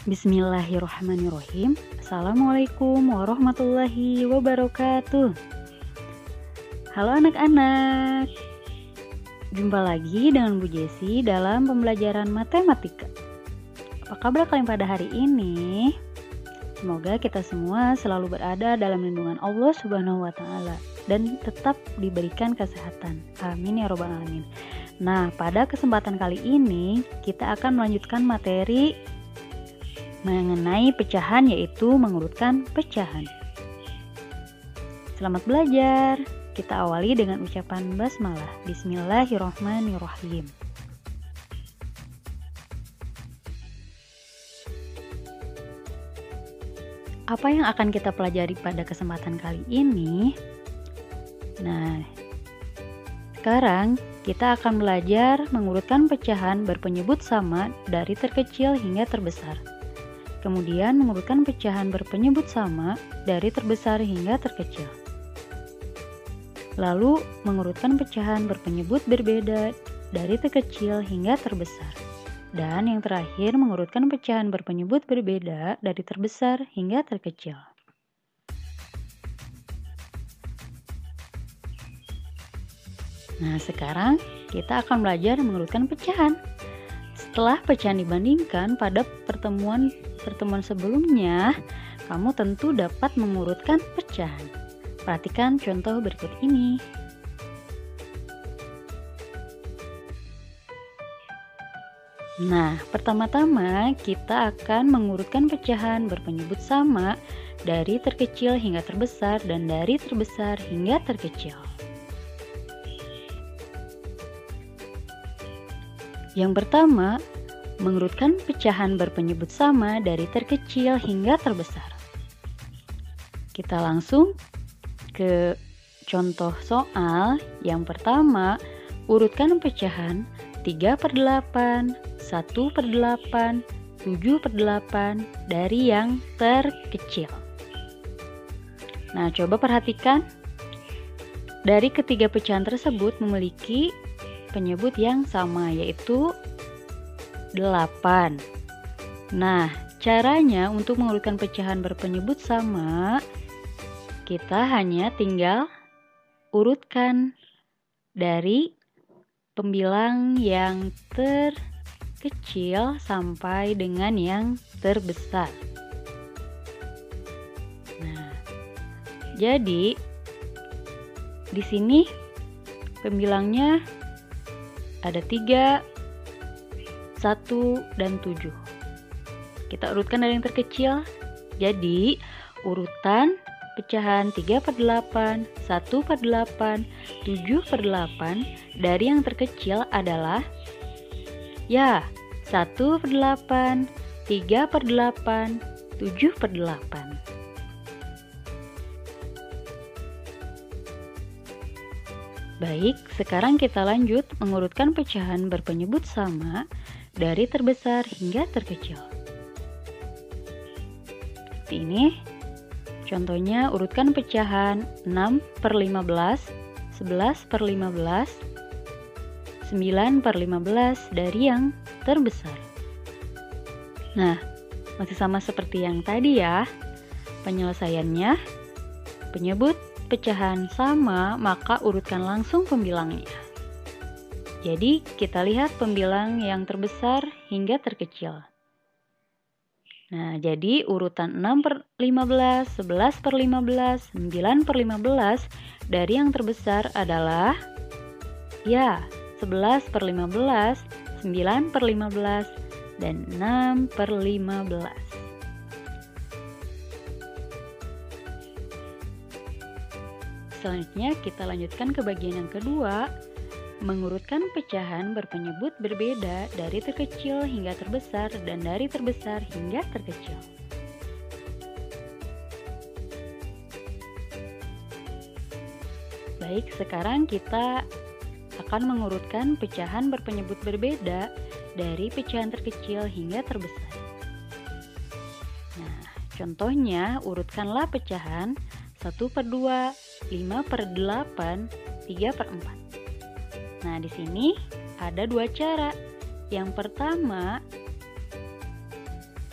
Bismillahirrahmanirrahim. Assalamualaikum warahmatullahi wabarakatuh. Halo anak-anak, jumpa lagi dengan Bu Jessi dalam pembelajaran matematika. Apa kabar kalian pada hari ini? Semoga kita semua selalu berada dalam lindungan Allah Subhanahu wa Ta'ala dan tetap diberikan kesehatan. Amin ya robbal alamin. Nah, pada kesempatan kali ini kita akan melanjutkan materi mengenai pecahan, yaitu mengurutkan pecahan. Selamat belajar. Kita awali dengan ucapan basmalah. Bismillahirrahmanirrahim. Apa yang akan kita pelajari pada kesempatan kali ini? Nah, sekarang kita akan belajar mengurutkan pecahan berpenyebut sama dari terkecil hingga terbesar. Kemudian mengurutkan pecahan berpenyebut sama dari terbesar hingga terkecil. Lalu mengurutkan pecahan berpenyebut berbeda dari terkecil hingga terbesar. Dan yang terakhir mengurutkan pecahan berpenyebut berbeda dari terbesar hingga terkecil. Nah, sekarang kita akan belajar mengurutkan pecahan. Setelah pecahan dibandingkan pada pertemuan sebelumnya, kamu tentu dapat mengurutkan pecahan. Perhatikan contoh berikut ini. Nah, pertama-tama kita akan mengurutkan pecahan berpenyebut sama dari terkecil hingga terbesar dan dari terbesar hingga terkecil. Yang pertama, mengurutkan pecahan berpenyebut sama dari terkecil hingga terbesar. Kita langsung ke contoh soal. Yang pertama, urutkan pecahan 3/8, 1/8, 7/8 dari yang terkecil. Nah, coba perhatikan. Dari ketiga pecahan tersebut memiliki penyebut yang sama, yaitu 8. Nah, caranya untuk mengurutkan pecahan berpenyebut sama, kita hanya tinggal urutkan dari pembilang yang terkecil sampai dengan yang terbesar. Nah, jadi di sini pembilangnya ada 3, 1, dan 7. Kita urutkan dari yang terkecil. Jadi urutan pecahan 3/8, 1/8, 7/8 dari yang terkecil adalah 1/8, 3/8, 7/8. Baik, sekarang kita lanjut mengurutkan pecahan berpenyebut sama dari terbesar hingga terkecil. Seperti ini. Contohnya, urutkan pecahan 6/15, 11/15, 9/15 dari yang terbesar. Nah, masih sama seperti yang tadi ya. Penyelesaiannya, penyebut pecahan sama, maka urutkan langsung pembilangnya. Jadi kita lihat pembilang yang terbesar hingga terkecil. Nah, jadi urutan 6/15, 11/15, 9/15 dari yang terbesar adalah 11/15, 9/15, dan 6/15. Selanjutnya kita lanjutkan ke bagian yang kedua, mengurutkan pecahan berpenyebut berbeda dari terkecil hingga terbesar dan dari terbesar hingga terkecil. Baik, sekarang kita akan mengurutkan pecahan berpenyebut berbeda dari pecahan terkecil hingga terbesar. Nah, contohnya urutkanlah pecahan 1/2, 5/8, 3/4. Nah, di sini ada dua cara. Yang pertama,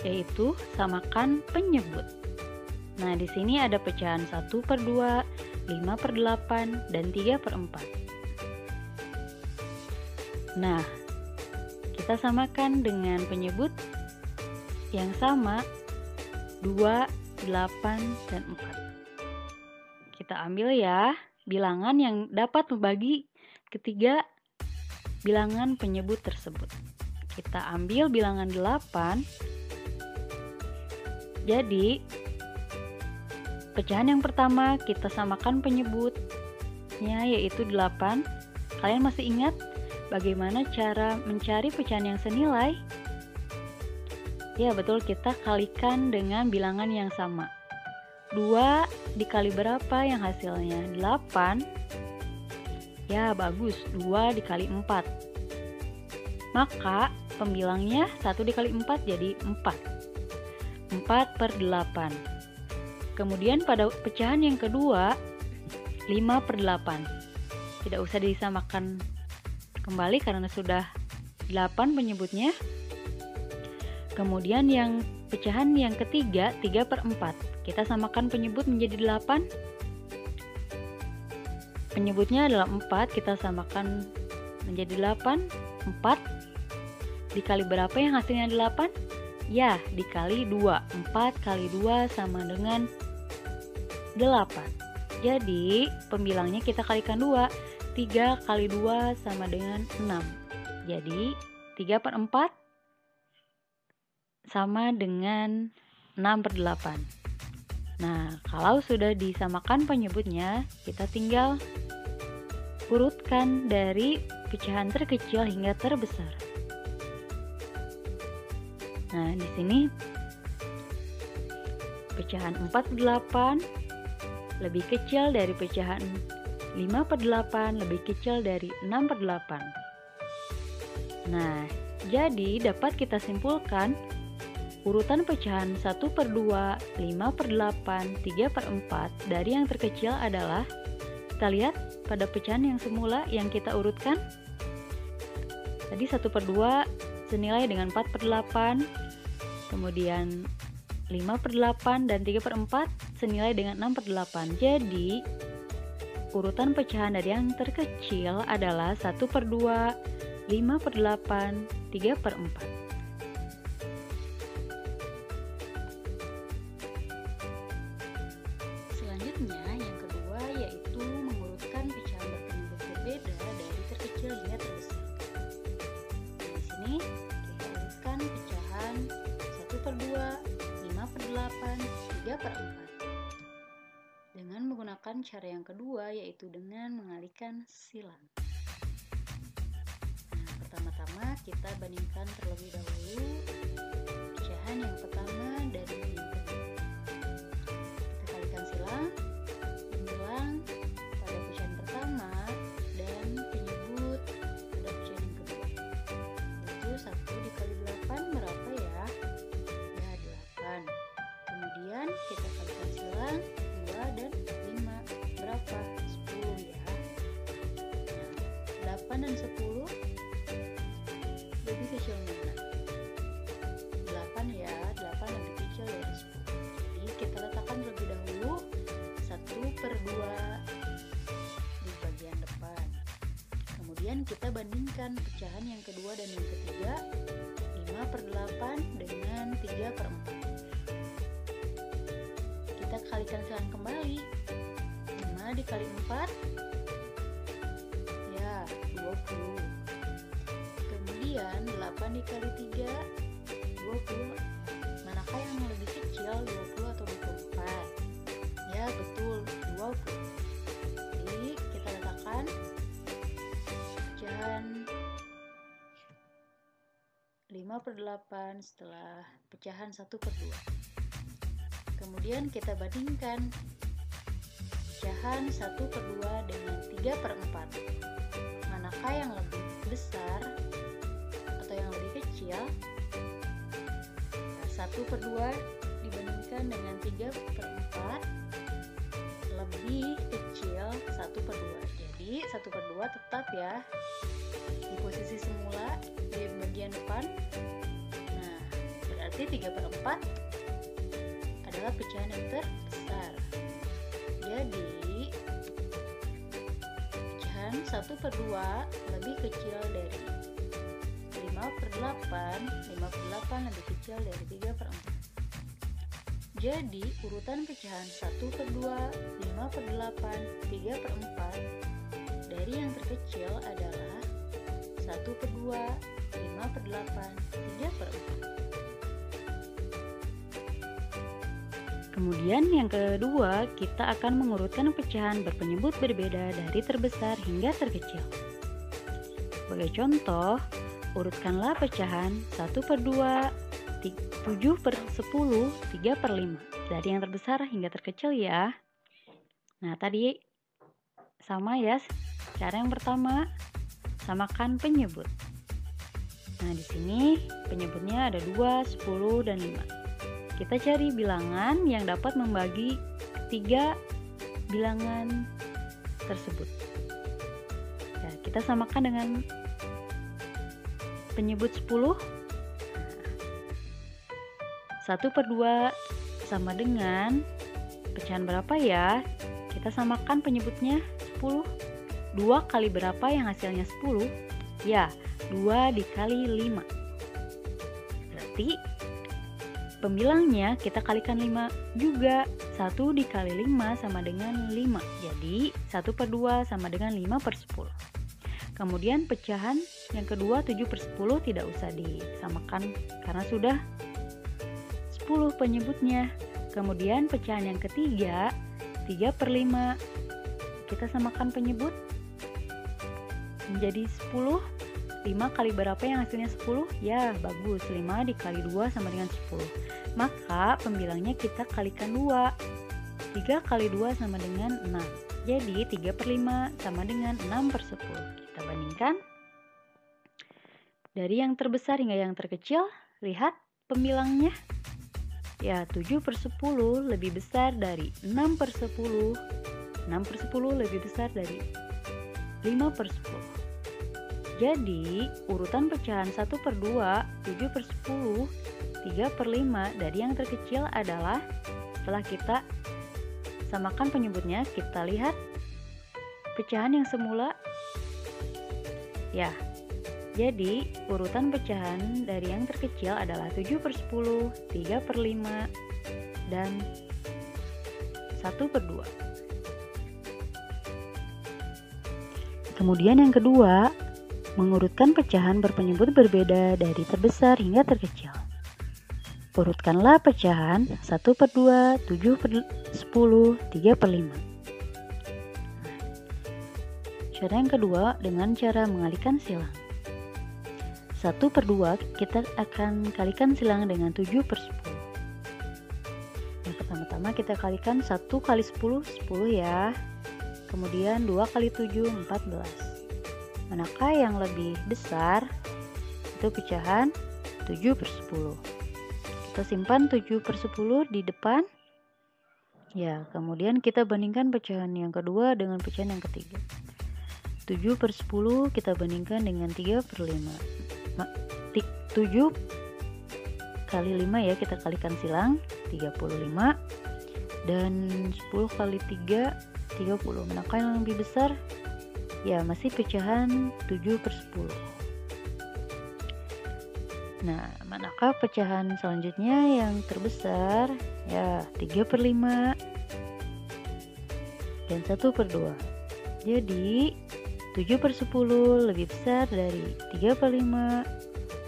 yaitu samakan penyebut. Nah, di sini ada pecahan 1/2, 5/8, dan 3/4. Nah, kita samakan dengan penyebut yang sama 2, 8, dan 4. Kita ambil ya bilangan yang dapat membagi ketiga bilangan penyebut tersebut. Kita ambil bilangan 8. Jadi pecahan yang pertama kita samakan penyebutnya yaitu 8. Kalian masih ingat bagaimana cara mencari pecahan yang senilai? Ya betul, kita kalikan dengan bilangan yang sama. 2 dikali berapa yang hasilnya? 8. Ya bagus, 2 dikali 4. Maka pembilangnya 1 dikali 4 jadi 4. 4/8. Kemudian pada pecahan yang kedua 5/8. Tidak usah disamakan kembali karena sudah 8 penyebutnya. Kemudian yang pecahan yang ketiga 3/4. Kita samakan penyebut menjadi 8. Penyebutnya adalah 4, kita samakan menjadi 8. 4 dikali berapa yang hasilnya 8? Ya, dikali 2. 4 kali 2 sama dengan 8. Jadi pembilangnya kita kalikan 2. 3 kali 2 sama dengan 6. Jadi 3/4 sama dengan 6/8. Nah, kalau sudah disamakan penyebutnya, kita tinggal urutkan dari pecahan terkecil hingga terbesar. Nah, di sini pecahan 4/8 lebih kecil dari pecahan 5/8 lebih kecil dari 6/8. Nah, jadi dapat kita simpulkan urutan pecahan 1/2, 5/8, 3/4 dari yang terkecil adalah, kita lihat pada pecahan yang semula yang kita urutkan. Tadi 1/2 senilai dengan 4/8, kemudian 5/8 dan 3/4 senilai dengan 6/8. Jadi urutan pecahan dari yang terkecil adalah 1/2, 5/8, 3/4. Selanjutnya yang kedua yaitu mengurutkan pecahan berpenyebut berbeda dari terkecil hingga terbesar. Di sini kita urutkan pecahan 1/2, 5/8, 3/4 dengan menggunakan cara yang kedua yaitu dengan mengalihkan silang. Nah, pertama-tama kita bandingkan terlebih dahulu pecahan yang pertama dari yang kedua. Kita kalikan silang, bilang pada pecahan pertama dan penyebut pada pecahan yang kedua. Itu 1 dikali 8 berapa ya? Ya 8. Kemudian kita kalikan silang 2 dan 5 berapa? 10 ya. Nah, 8 dan 10 lebih kecil mana? 8 ya, 8 lebih kecil dari 10. Jadi kita letakkan terlebih dahulu 1/2 di bagian depan. Kemudian kita bandingkan pecahan yang kedua dan yang ketiga 5/8 dengan 3/4. Kita kalikan silang kembali. 5 dikali 4 ya 20. Kemudian 8 dikali 3 20. Manakah yang lebih kecil, 20 atau 24? Ya betul, 20. Jadi kita letakkan pecahan 5/8 setelah pecahan 1/2. Kemudian kita bandingkan pecahan 1/2 dengan 3/4. Manakah yang lebih besar atau yang lebih kecil? 1/2 dibandingkan dengan 3/4 lebih kecil 1/2. Jadi 1/2 tetap ya di posisi semula di bagian depan. Nah, berarti berarti 3/4 adalah pecahan yang terbesar. Jadi pecahan 1/2 lebih kecil dari 5/8. 5/8 lebih kecil dari 3/4. Jadi urutan pecahan 1/2, 5/8, 3/4 dari yang terkecil adalah 1/2, 5/8, 3/4. Kemudian yang kedua, kita akan mengurutkan pecahan berpenyebut berbeda dari terbesar hingga terkecil. Sebagai contoh, urutkanlah pecahan 1/2, 7/10, 3/5 dari yang terbesar hingga terkecil ya. Nah, tadi sama ya. Cara yang pertama, samakan penyebut. Nah, di sini penyebutnya ada 2, 10, dan 5. Kita cari bilangan yang dapat membagi ketiga bilangan tersebut. Ya, kita samakan dengan penyebut 10. 1/2 sama dengan pecahan berapa ya? Kita samakan penyebutnya 10. 2 kali berapa yang hasilnya 10? Ya, 2 dikali 5. Berarti pembilangnya kita kalikan 5 juga. 1 dikali 5 sama dengan 5. Jadi 1/2 sama dengan 5/10. Kemudian pecahan yang kedua 7/10 tidak usah disamakan karena sudah 10 penyebutnya. Kemudian pecahan yang ketiga 3/5. Kita samakan penyebut menjadi 10. 5 kali berapa yang hasilnya 10? Ya, bagus. 5 dikali 2 sama dengan 10. Maka pembilangnya kita kalikan 2. 3 kali 2 sama dengan 6. Jadi 3/5 sama dengan 6/10. Kita bandingkan. Dari yang terbesar hingga yang terkecil, lihat pembilangnya. Ya, 7/10 lebih besar dari 6/10. 6/10 lebih besar dari 5/10. Jadi, urutan pecahan 1/2, 7/10, 3/5 dari yang terkecil adalah, setelah kita samakan penyebutnya, kita lihat pecahan yang semula. Ya, jadi urutan pecahan dari yang terkecil adalah 7/10, 3/5, dan 1/2. Kemudian yang kedua, mengurutkan pecahan berpenyebut berbeda dari terbesar hingga terkecil. Urutkanlah pecahan 1/2, 7/10, 3/5. Cara yang kedua dengan cara mengalihkan silang. 1/2 kita akan kalikan silang dengan 7/10. Yang pertama-tama kita kalikan 1 kali 10, 10 ya. Kemudian 2 kali 7, 14. Manakah yang lebih besar? Itu pecahan 7/10. Kita simpan 7/10 di depan. Ya, kemudian kita bandingkan pecahan yang kedua dengan pecahan yang ketiga. 7/10 kita bandingkan dengan 3/5. 7 kali 5 ya, kita kalikan silang 35. Dan 10 kali 3, 30. Manakah yang lebih besar? Ya, masih pecahan 7/10. Nah, manakah pecahan selanjutnya yang terbesar? Ya, 3/5 dan 1/2. Jadi 7/10 lebih besar dari 3/5,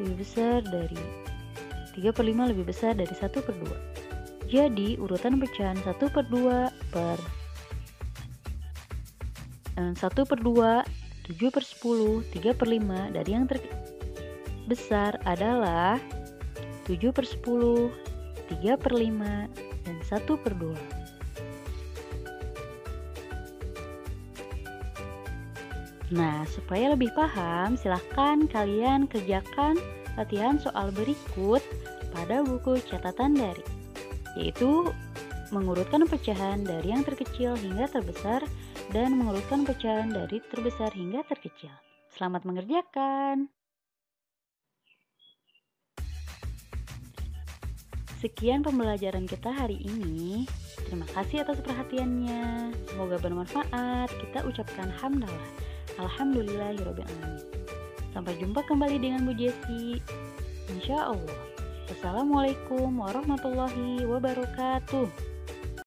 lebih besar dari 3/5 lebih besar dari 1/2. Jadi urutan pecahan 1/2 per 1/2, 7/10, 3/5 dari yang terbesar adalah 7/10, 3/5, dan 1/2. Nah, supaya lebih paham, silahkan kalian kerjakan latihan soal berikut pada buku catatan daring, yaitu mengurutkan pecahan dari yang terkecil hingga terbesar dan mengurutkan pecahan dari terbesar hingga terkecil. Selamat mengerjakan. Sekian pembelajaran kita hari ini. Terima kasih atas perhatiannya. Semoga bermanfaat. Kita ucapkan hamdalah. Alhamdulillahirobbilalamin. Sampai jumpa kembali dengan Bu Jessi. Insya Allah. Wassalamualaikum warahmatullahi wabarakatuh.